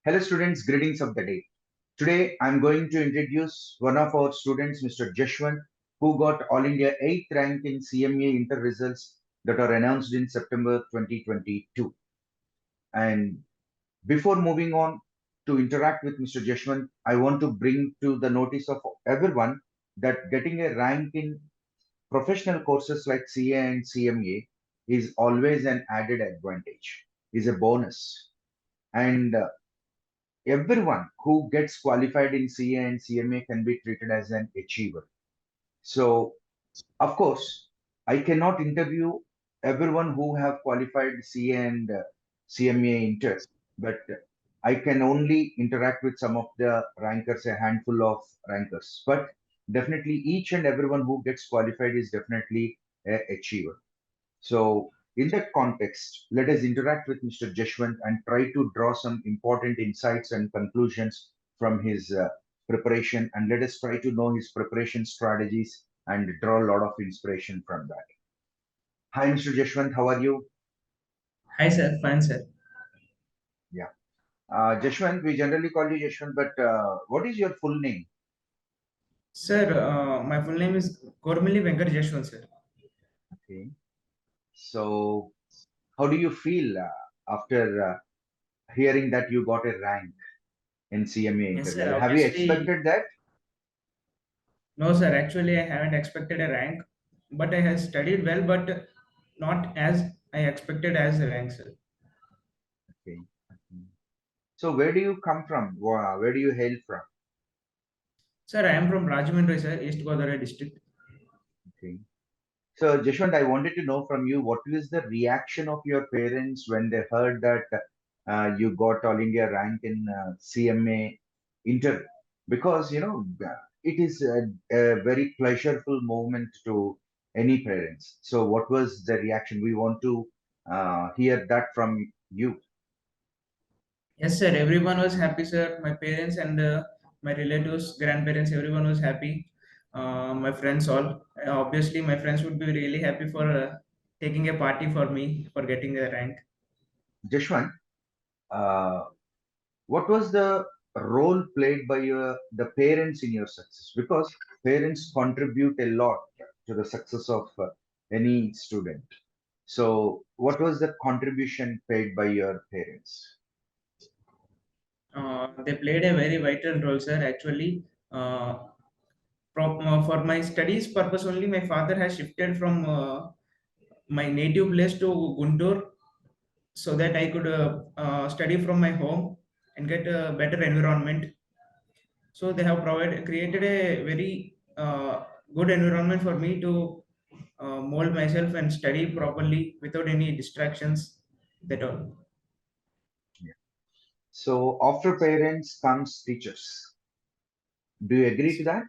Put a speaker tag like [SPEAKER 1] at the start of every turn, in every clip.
[SPEAKER 1] Hello students, greetings of the day. Today I'm going to introduce one of our students, Mr. Jaswanth, who got All India 8th rank in CMA inter results that are announced in September 2022. And before moving on to interact with Mr. Jaswanth, I want to bring to the notice of everyone that getting a rank in professional courses like CA and CMA is always an added advantage, is a bonus. And everyone who gets qualified in CA and CMA can be treated as an achiever. So, of course, I cannot interview everyone who have qualified CA and CMA inter, but I can only interact with some of the rankers, a handful of rankers. But definitely, each and everyone who gets qualified is definitely a achiever. So, in that context, let us interact with Mr. Jaswanth and try to draw some important insights and conclusions from his preparation. And let us try to know his preparation strategies and draw a lot of inspiration from that. Hi, Mr. Jaswanth, how are you?
[SPEAKER 2] Hi sir, fine sir.
[SPEAKER 1] Yeah. Jaswanth, we generally call you Jaswanth, but what is your full name?
[SPEAKER 2] Sir, my full name is Kormili Venkata Jaswanth sir.
[SPEAKER 1] Okay. So, how do you feel after hearing that you got a rank in CMA
[SPEAKER 2] Yes sir,
[SPEAKER 1] interview? Have you
[SPEAKER 2] obviously,
[SPEAKER 1] expected that?
[SPEAKER 2] no sir, actually I haven't expected a rank, but I have studied well, but not as I expected as a rank sir.
[SPEAKER 1] Okay. Okay. So where do you come from? Where do you hail from?
[SPEAKER 2] Sir, I am from Rajahmundry sir, East Godavari district.
[SPEAKER 1] Okay. So Jashwant, I wanted to know from you what was the reaction of your parents when they heard that you got All India rank in CMA inter, because it is a very pleasurable moment to any parents. So what was the reaction? We want to hear that from you.
[SPEAKER 2] Yes sir, everyone was happy sir. My parents and my relatives, grandparents, everyone was happy. My friends all. Obviously, my friends would be really happy for taking a party for me for getting a rank.
[SPEAKER 1] Jashwant, uh, what was the role played by the parents in your success? Because parents contribute a lot to the success of any student. So what was the contribution paid by your parents?
[SPEAKER 2] They played a very vital role, sir. Actually, for my studies purpose only, my father has shifted from my native place to Guntur so that I could study from my home and get a better environment. So they have provided created a very good environment for me to mold myself and study properly without any distractions. That all.
[SPEAKER 1] Yeah. So after parents comes teachers. Do you agree to that?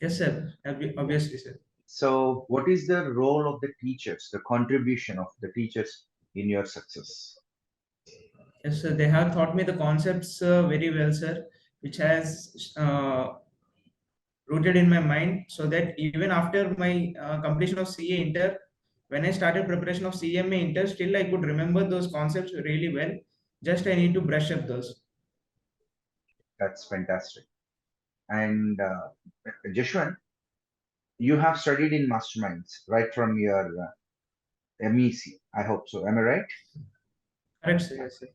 [SPEAKER 2] Yes, sir.
[SPEAKER 1] Yeah.
[SPEAKER 2] Obviously, sir.
[SPEAKER 1] So what is the role of the teachers, the contribution of the teachers in your success?
[SPEAKER 2] Yes, sir. They have taught me the concepts very well, sir, which has rooted in my mind so that even after my completion of CA Inter, when I started preparation of CMA Inter, still I could remember those concepts really well. Just I need to brush up those.
[SPEAKER 1] That's fantastic. And Jashwant, you have studied in masterminds right from your MEC. I hope so. Am I right?
[SPEAKER 2] Correct, sir. Yes, sir.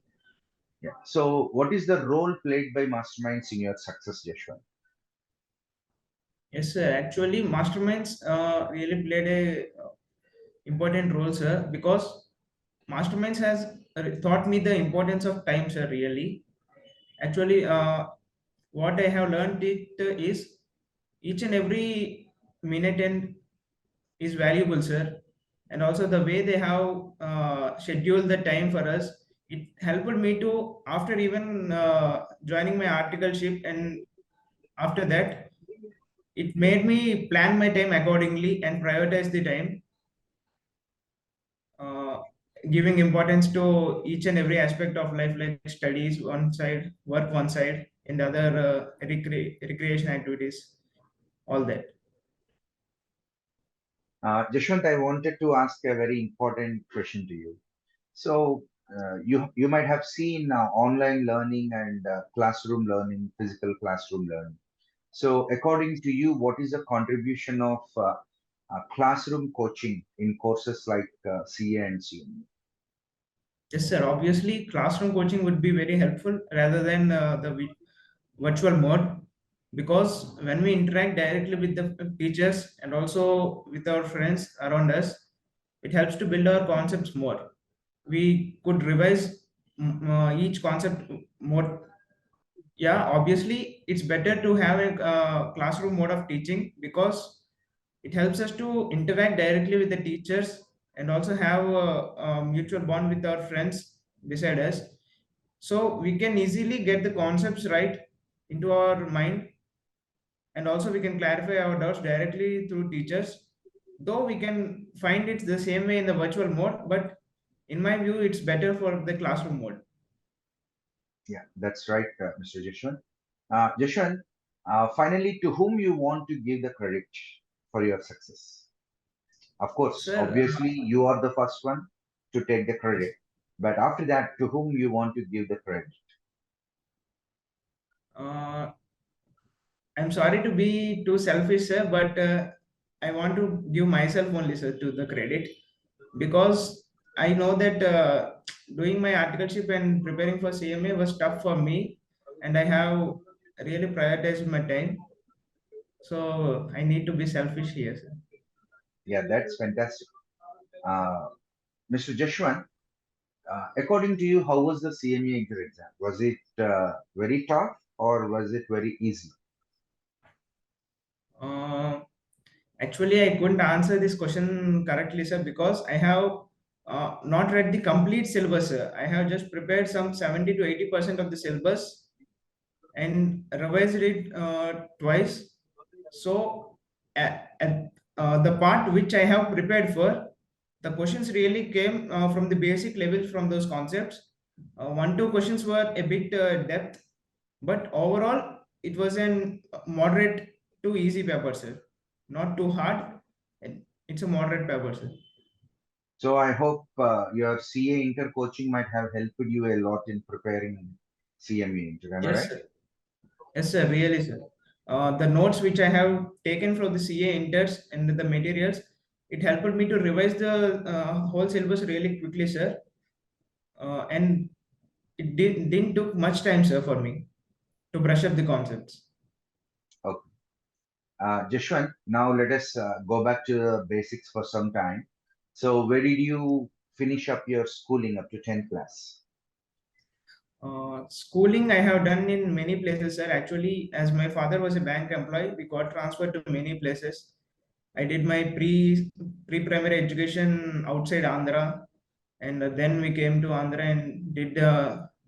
[SPEAKER 1] Yeah. So, what is the role played by masterminds in your success, Jashwant?
[SPEAKER 2] Yes, sir. Actually, masterminds really played a important role, sir, because masterminds has taught me the importance of time, sir. Really, actually, what I have learned it is each and every minute and is valuable, sir. And also the way they have scheduled the time for us, it helped me to after even joining my articleship, and after that, it made me plan my time accordingly and prioritize the time, uh, giving importance to each and every aspect of life, like studies one side, work one side, and other recreation activities, all that.
[SPEAKER 1] Jashwant, I wanted to ask a very important question to you. So, you might have seen online learning and classroom learning, physical classroom learning. So, according to you, what is the contribution of classroom coaching in courses like CA and CME?
[SPEAKER 2] Yes, sir. Obviously, classroom coaching would be very helpful rather than virtual mode, because when we interact directly with the teachers and also with our friends around us, it helps to build our concepts more. We could revise each concept more. Yeah, obviously, it's better to have a classroom mode of teaching because it helps us to interact directly with the teachers and also have a mutual bond with our friends beside us, so we can easily get the concepts right into our mind, and also we can clarify our doubts directly through teachers, though we can find it the same way in the virtual mode, but in my view it's better for the classroom mode.
[SPEAKER 1] Yeah, that's right, Mr. Jashwant. Jashwant, finally, to whom you want to give the credit for your success? Of course,
[SPEAKER 2] Sir,
[SPEAKER 1] obviously, you are the first one to take the credit, but after that, to whom you want to give the credit?
[SPEAKER 2] uh, I'm sorry to be too selfish, sir, but I want to give myself only, sir, to the credit, because I know that doing my articleship and preparing for CMA was tough for me, and I have really prioritized my time. So I need to be selfish here, sir.
[SPEAKER 1] Yeah, that's fantastic. Mr. Jashwant, according to you, how was the CME inter exam? Was it very tough or was it very easy?
[SPEAKER 2] Uh, Actually, I couldn't answer this question correctly, sir, because I have not read the complete syllabus, sir. I have just prepared some 70 to 80% of the syllabus and revised it twice. So, the part which I have prepared for, the questions really came from the basic level from those concepts. One, two questions were a bit depth, but overall, it was an moderate to easy paper, sir. Not too hard. And it's a moderate paper, sir.
[SPEAKER 1] So I hope your CA inter coaching might have helped you a lot in preparing CME inter. Am I
[SPEAKER 2] Yes,
[SPEAKER 1] right?
[SPEAKER 2] sir. Yes, sir. Really, sir. The notes which I have taken from the CA inters and the materials, it helped me to revise the whole syllabus really quickly, sir. And it didn't took much time, sir, for me to brush up the concepts.
[SPEAKER 1] Okay. Jashwant, now let us go back to the basics for some time. So where did you finish up your schooling up to 10th class?
[SPEAKER 2] Schooling I have done in many places, sir. Actually, as my father was a bank employee, we got transferred to many places. I did my pre-primary education outside Andhra, and then we came to Andhra and did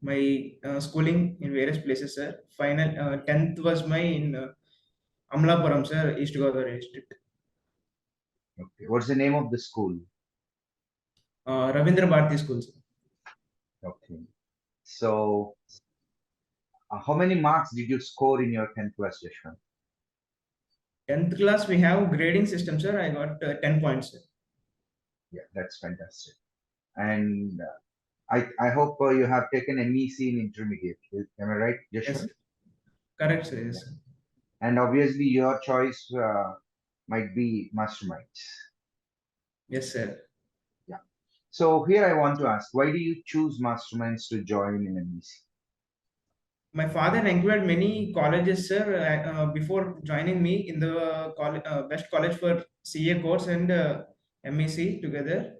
[SPEAKER 2] my schooling in various places, sir. Final 10th was my in Amlapuram, sir, East Godavari district.
[SPEAKER 1] Okay. What's the name of the school?
[SPEAKER 2] Ravindra Bharati School, sir.
[SPEAKER 1] Okay. So how many marks did you score in your 10th class, Jashwant?
[SPEAKER 2] 10th class we have grading system, sir. I got 10 points, sir.
[SPEAKER 1] Yeah, that's fantastic. And I hope you have taken MEC in intermediate. Am I right,
[SPEAKER 2] Yes,
[SPEAKER 1] Jashwant?
[SPEAKER 2] sir. Correct, sir.
[SPEAKER 1] Yeah.
[SPEAKER 2] Yes, sir.
[SPEAKER 1] And obviously, your choice might be masterminds.
[SPEAKER 2] Yes, sir.
[SPEAKER 1] Yeah. So here I want to ask, why do you choose masterminds to join in MEC?
[SPEAKER 2] My father inquired many colleges, sir, before joining me in the best college for CA course and MEC together.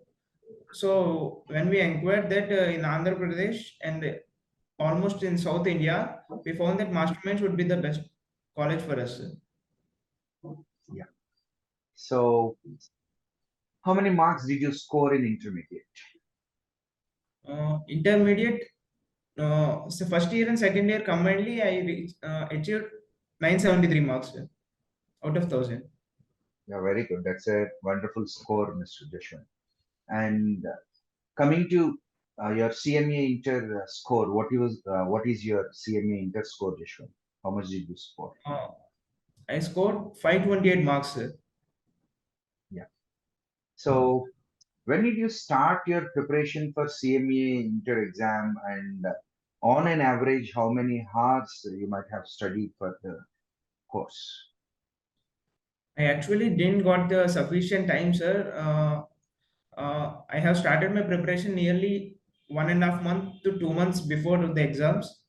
[SPEAKER 2] So when we inquired that in Andhra Pradesh and almost in South India, we found that Masterminds would be the best college for us, sir.
[SPEAKER 1] Yeah. So how many marks did you score in intermediate?
[SPEAKER 2] Intermediate, so first year and second year combinedly, achieved 973 marks, sir, out of 1000.
[SPEAKER 1] Yeah, very good. That's a wonderful score, Mr. Jashwant. And coming to your CMA inter score, what is your CMA inter score, Jashwant? How much did you score?
[SPEAKER 2] Uh, I scored 528 marks, sir.
[SPEAKER 1] Yeah. So When did you start your preparation for CMA inter exam, and on an average, how many hours you might have studied for the course?
[SPEAKER 2] I actually didn't got the sufficient time, sir. I have started my preparation nearly 1.5 months to 2 months before the exams,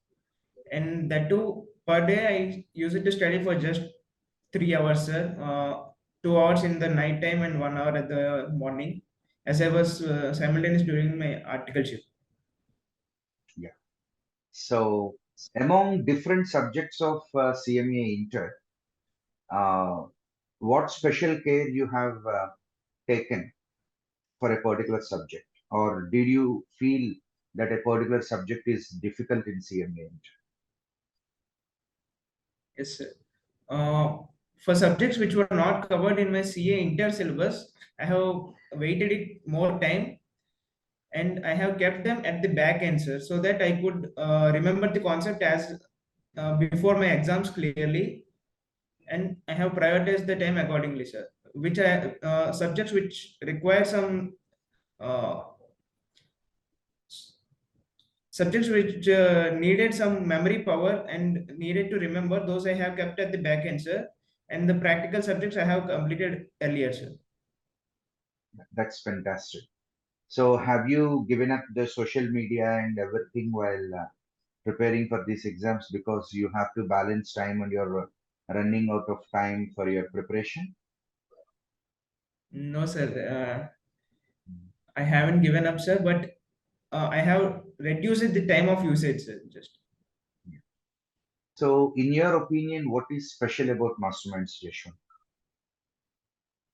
[SPEAKER 2] and that too per day I use it to study for just 3 hours, sir. 2 hours in the night time and 1 hour at the morning, as I was simultaneous during my article shift.
[SPEAKER 1] Yeah. So, among different subjects of CMA inter, uh, what special care you have taken for a particular subject, or did you feel that a particular subject is difficult in CMA?
[SPEAKER 2] Yes, sir. For subjects which were not covered in my CA inter syllabus, I have waited it more time and I have kept them at the back end, sir, so that I could remember the concept as before my exams clearly, and I have prioritized the time accordingly, sir. Which I subjects which require some uh, subjects which needed some memory power and needed to remember, those I have kept at the back end, sir. And the practical subjects I have completed earlier, sir.
[SPEAKER 1] That's fantastic. So, have you given up the social media and everything while preparing for these exams because you have to balance time and you're running out of time for your preparation?
[SPEAKER 2] No, sir. I haven't given up, sir, but I have reduced the time of usage, sir. Just
[SPEAKER 1] So, in your opinion, what is special about masterminds, Yashwant?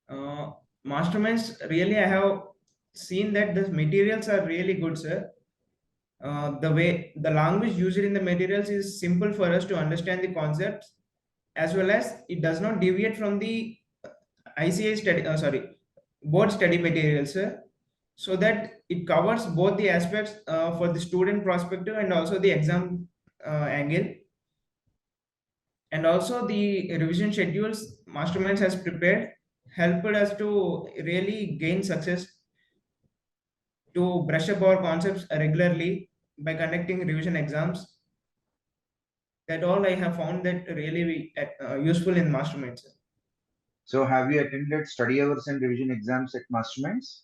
[SPEAKER 2] uh, masterminds. Really, I have seen that the materials are really good, sir. The way the language used in the materials is simple for us to understand the concepts, as well as it does not deviate from the ICA study. Board study materials, sir, so that it covers both the aspects for the student perspective and also the exam angle, and also the revision schedules masterminds has prepared helped us to really gain success to brush up our concepts regularly by conducting revision exams. That all I have found that really useful in masterminds, sir.
[SPEAKER 1] So, have you attended study hours and revision exams at masterminds?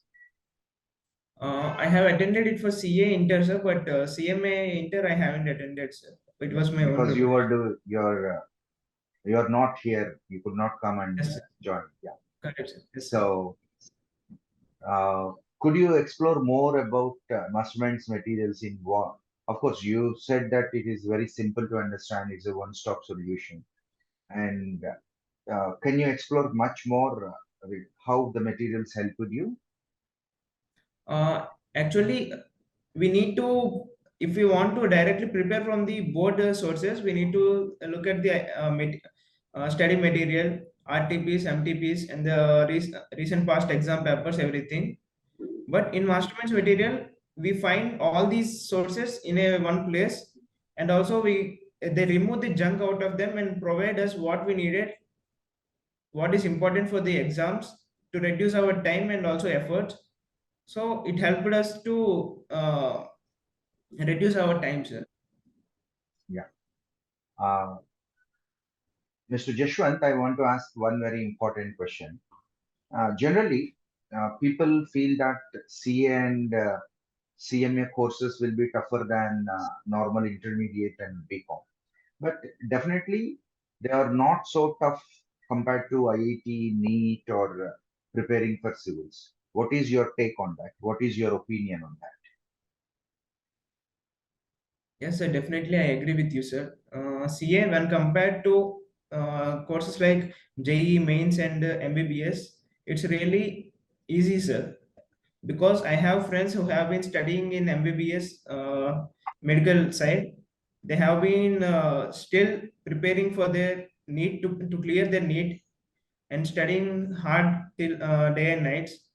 [SPEAKER 2] I have attended it for CA inter, sir, but CMA inter I haven't attended, sir. It
[SPEAKER 1] Yeah,
[SPEAKER 2] was my own
[SPEAKER 1] because you
[SPEAKER 2] preparation.
[SPEAKER 1] were you're not here. You could not come and
[SPEAKER 2] Yes, sir.
[SPEAKER 1] join. Yeah.
[SPEAKER 2] Correct, sir. Yes, sir.
[SPEAKER 1] So, uh, could you explore more about masterminds materials in what? Of course, you said that it is very simple to understand. It's a one-stop solution. And can you explore much more with how the materials help with you?
[SPEAKER 2] Uh, Actually, we need to, if we want to directly prepare from the board sources, we need to look at the study material, RTPs, MTPs, and the recent past exam papers, everything. But in masterminds material, we find all these sources in a one place, and also they remove the junk out of them and provide us what we needed, what is important for the exams to reduce our time and also effort. So it helped us to reduce our time, sir.
[SPEAKER 1] Yeah. Uh, Mr. Jashwant, I want to ask one very important question. Generally, people feel that CA and CMA courses will be tougher than normal intermediate and BCom. But definitely, they are not so tough compared to IIT, NEET, or preparing for civils. What is your take on that? What is your opinion on that?
[SPEAKER 2] Yes, sir, definitely I agree with you, sir. CA, when compared to courses like JEE mains and MBBS, it's really easy, sir. Because I have friends who have been studying in MBBS medical side. They have been still preparing for their need to clear their need and studying hard till day and nights.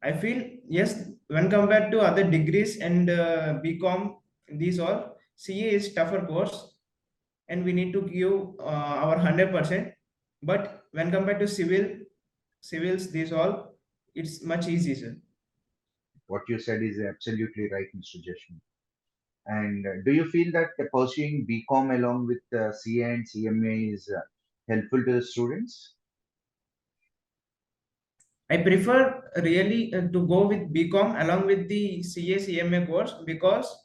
[SPEAKER 2] I feel yes, when compared to other degrees and BCom, these all CA is tougher course, and we need to give our 100%. But when compared to civils, these all it's much easier.
[SPEAKER 1] What you said is absolutely right, Mr. Jashmi. And do you feel that pursuing BCom along with CA and CMA is helpful to the students?
[SPEAKER 2] I prefer really to go with BCom along with the CA CMA course, because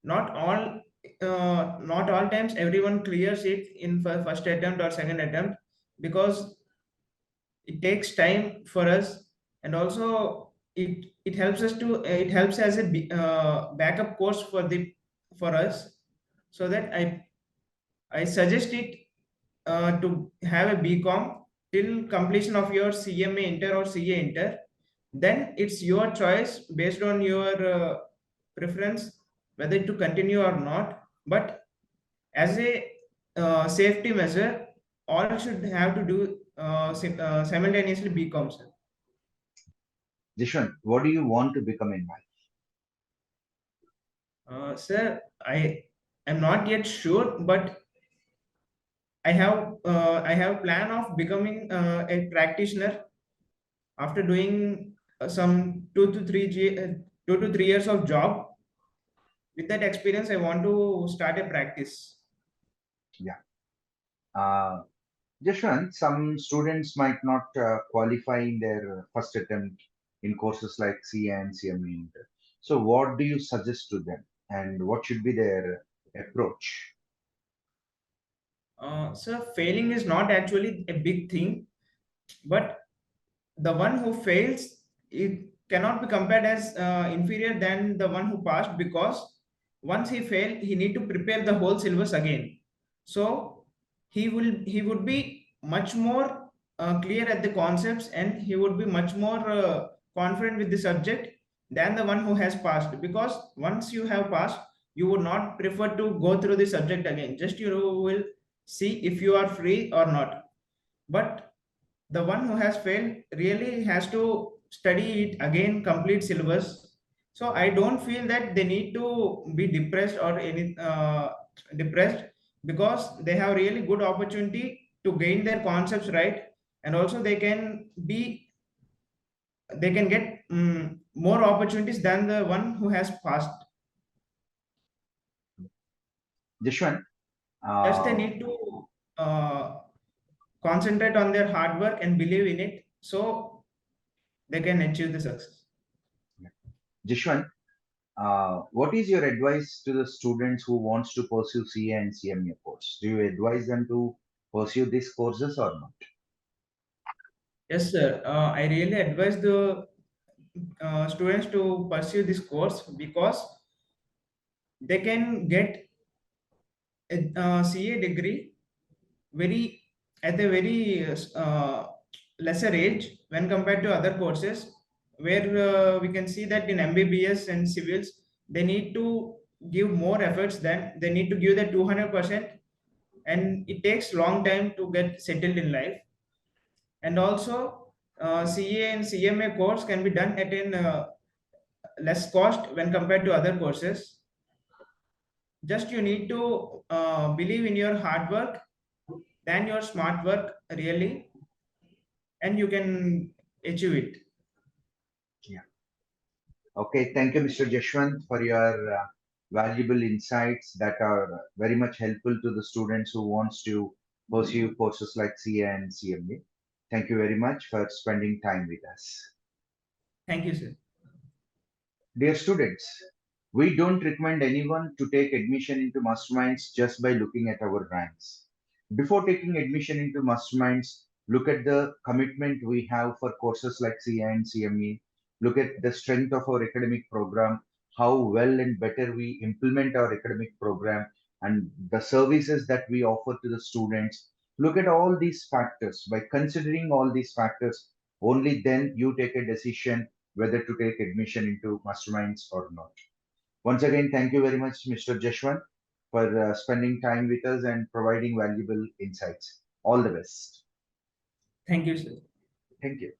[SPEAKER 2] not all not all times everyone clears it in first attempt or second attempt, because it takes time for us. And also it helps us to it helps as a backup course for us. So that I suggest it to have a BCom till completion of your CMA inter or CA inter. Then it's your choice based on your preference whether to continue or not. But as a safety measure, all should have to do simultaneously BCom, sir.
[SPEAKER 1] Jishwan, what do you want to become in life?
[SPEAKER 2] Sir, I am not yet sure, but I have plan of becoming a practitioner after doing some 2 to 3 years of job. With that experience, I want to start a practice.
[SPEAKER 1] Yeah. Uh, Jashwant, some students might not qualify in their first attempt in courses like CA and CME Inter. So, what do you suggest to them, and what should be their approach?
[SPEAKER 2] So failing is not actually a big thing, but the one who fails, it cannot be compared as inferior than the one who passed, because once he failed he need to prepare the whole syllabus again. So he would be much more clear at the concepts, and he would be much more confident with the subject than the one who has passed, because once you have passed you would not prefer to go through the subject again, just you will see if you are free or not. But the one who has failed really has to study it again, complete syllabus. So I don't feel that they need to be depressed or any depressed, because they have really good opportunity to gain their concepts right. And also they can get more opportunities than the one who has passed.
[SPEAKER 1] Jashwant,
[SPEAKER 2] Just they
[SPEAKER 1] uh,
[SPEAKER 2] need to uh, concentrate on their hard work and believe in it, so they can achieve the success.
[SPEAKER 1] Jashwant, what is your advice to the students who wants to pursue CA and CMA course? Do you advise them to pursue these courses or not?
[SPEAKER 2] Yes, sir. I really advise the students to pursue this course, because they can get a CA degree very at a very lesser age when compared to other courses, where we can see that in MBBS and civils they need to give more efforts, than they need to give the 200%, and it takes long time to get settled in life. And also CA and CMA course can be done at an less cost when compared to other courses. Just you need to believe in your hard work than your smart work really, and you can achieve it.
[SPEAKER 1] Yeah. Okay, thank you, Mr. Jashwant, for your valuable insights that are very much helpful to the students who wants to pursue courses like CA and CMA. Thank you very much for spending time with us.
[SPEAKER 2] Thank you, sir.
[SPEAKER 1] Dear students, we don't recommend anyone to take admission into masterminds just by looking at our ranks. Before taking admission into masterminds, look at the commitment we have for courses like CA and CME. Look at the strength of our academic program, how well and better we implement our academic program, and the services that we offer to the students. Look at all these factors. By considering all these factors, only then you take a decision whether to take admission into masterminds or not. Once again, thank you very much, Mr. Jashwant, for spending time with us and providing valuable insights. All the best.
[SPEAKER 2] Thank you, sir.
[SPEAKER 1] Thank you.